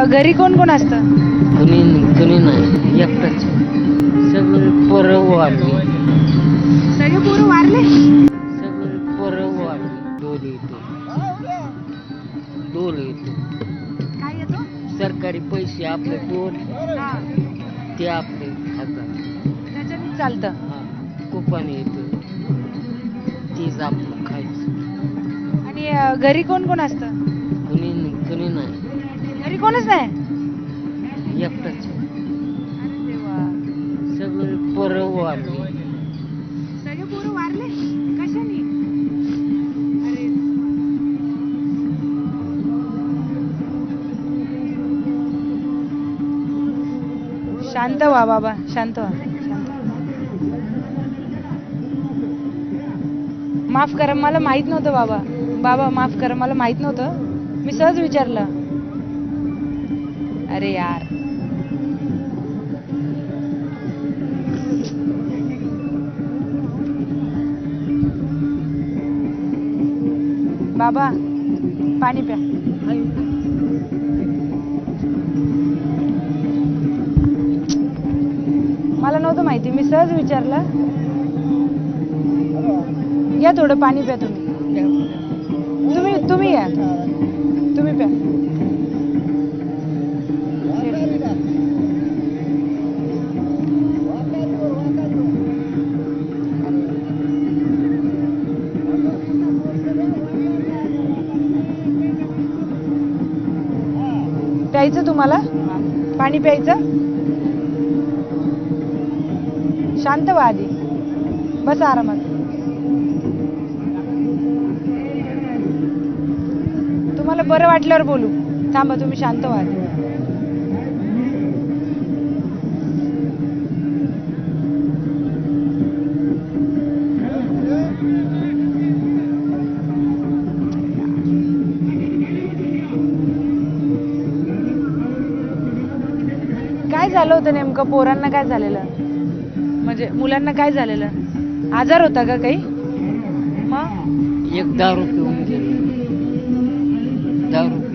घरी कोण कोण असतं? कुणी कुणी नाही, एकटाच. सगळे पोरं वाढली, सगळे पोरं वारले. सगळे पोरं वाढली. डोल येतो काय येतो? सरकारी पैसे आपले दोन, हा, ते आपले हजार. त्याच्याने चालतं. हा, कुपन येतं, तेच आपलं खायचं. आणि घरी कोण कोण असतं? कुणी कुणी नाही, घरी कोणच नाही. एकटाच. अरे देवा. सगळे पोरं वाढली. सगळे पोरं वारले कशाने? अरे शांत व्हा बाबा, शांत व्हा, शांत व्हा. माफ करा, मला माहित नव्हतं बाबा. बाबा माफ करा, मला माहित नव्हतं, मी सहज विचारलं. अरे यार. बाबा पाणी प्या. मला नव्हतं माहिती, मी सहज विचारलं. या थोडं पाणी प्या तुम्ही. तुम्ही या, तुम्ही प्या. प्यायचं तुम्हाला पाणी प्यायचं? शांत व्हा आधी, बस आरामात. तुम्हाला बरं वाटल्यावर बोलू. थांबा, तुम्ही शांत व्हा आधी. काय झालं होतं नेमकं? पोरांना काय झालेलं? म्हणजे मुलांना काय झालेलं? आजार होता का काही? मग एक दारू पिऊन गेले, दारू पिऊन.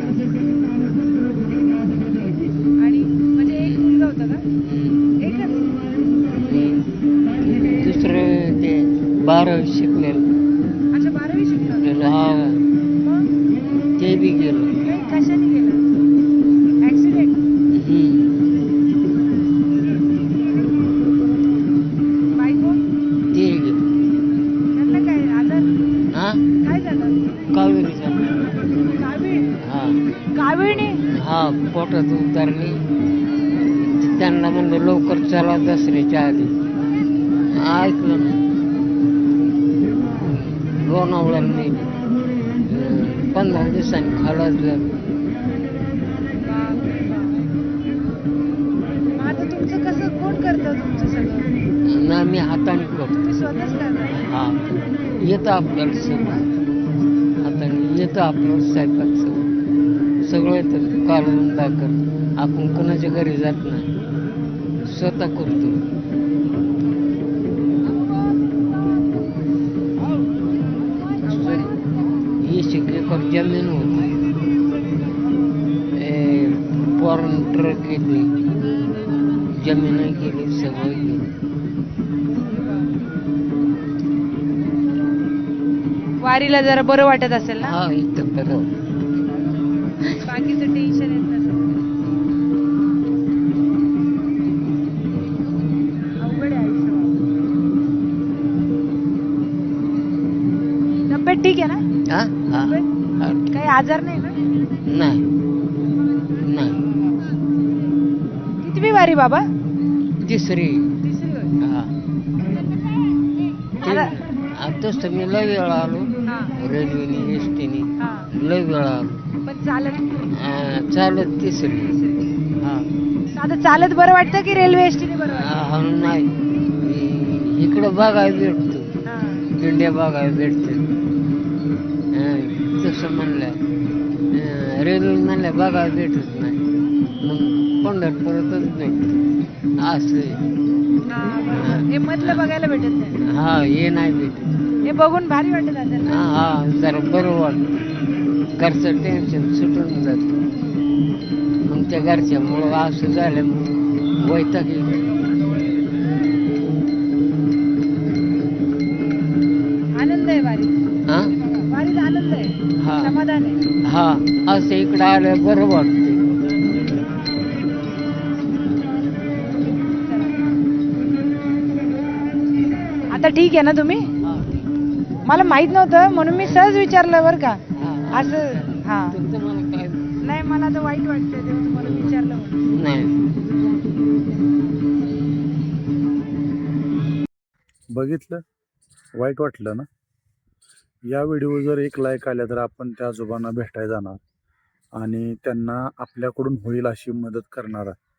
आणि म्हणजे एक मुलगा होता का? एकच? दुसरं ते 12वी शिकलेलं. अच्छा, 12वी शिकला. हा, मग ते बी गेलं. काही कशाने गेलं? ऍक्सिडेंट? बायको? ते गेलं. त्यांना काय आजार? हा, काय झालं? कावेरीचा. कावीळ? हा कावीळने? हा, पोटात उतरली. त्यांना म्हणलं लवकर चला दसऱ्याच्या आधी. ऐकलं ना, लोणावळ्याला नेली. 15 दिवसांनी खलास झालं. बापरे बाप. मग आता तुमचं कसं, कोण करतं तुमचं सगळं? ना मी हाताने करतो. तुम्ही स्वतःच करता? हा, येतं आपल्याला सगळं हाताने, येतं आपलं स्वयंपाक सगळं येतं. कालवून दाखल आपण कोणाच्या घरी जात नाही, स्वतः करतो. एकर जमीन होती. फॉरेन ट्रक गेली, जमीन गेली, सगळं गेली. वारीला जरा बरं वाटत असेल ना? हा, इथं बरं. बाकीचं टेन्शन येत नसेल. अवघड आहे आयुष्य. तब्येत ठीक आहे ना? हा हा हा. काही आजार नाही ना? नाही नाही. कितवी वारी बाबा? तिसरी. तिसरी वारी. हा, तसं मी लय वेळा आलो, हा, रेल्वेने एसटीने हा. लय वेळा आलो. पण चालत? चालत तिसरी. हा आता चालत बरं वाटतं की रेल्वे एसटीने बरं वाटतं? हा, नाही इकडं बघायला भेटतो, हा. दिंड्या बघायला भेटते. तसं म्हणलं रेल्वे म्हणल्या बघायला भेटत नाही, मग पंढरपुरातच भेटत असं. हे मधलं बघायला भेटत नाही. हा, हे नाही भेटत. हे बघून भारी वाटत असेल ना? हा, जरा बरं वाटतं. घरचं टेन्शन सुटून जातं. मग आमच्या घरच्यामुळं असं झालं म्हणून वैताग येतो. आनंद आहे वारीत. हा वारीत आनंद आहे, हा समाधान आहे. हा असं इकडं आलं बरं वाटतंय. आता ठीक आहे ना तुम्ही? मला माहित नव्हतं म्हणून मी सहज विचारलं बरं का. असं हा तुम्हाला काय नाही, मला आता वाईट वाटतंय तेव्हा तुम्हाला विचारलं म्हणून. नाही. बघितलं, वाईट वाटलं ना. या व्हिडिओ जर 1 लाईक आल्या तर आपण त्या आजोबांना भेटायला जाणार आणि त्यांना आपल्याकडून होईल अशी मदत करणार आहे.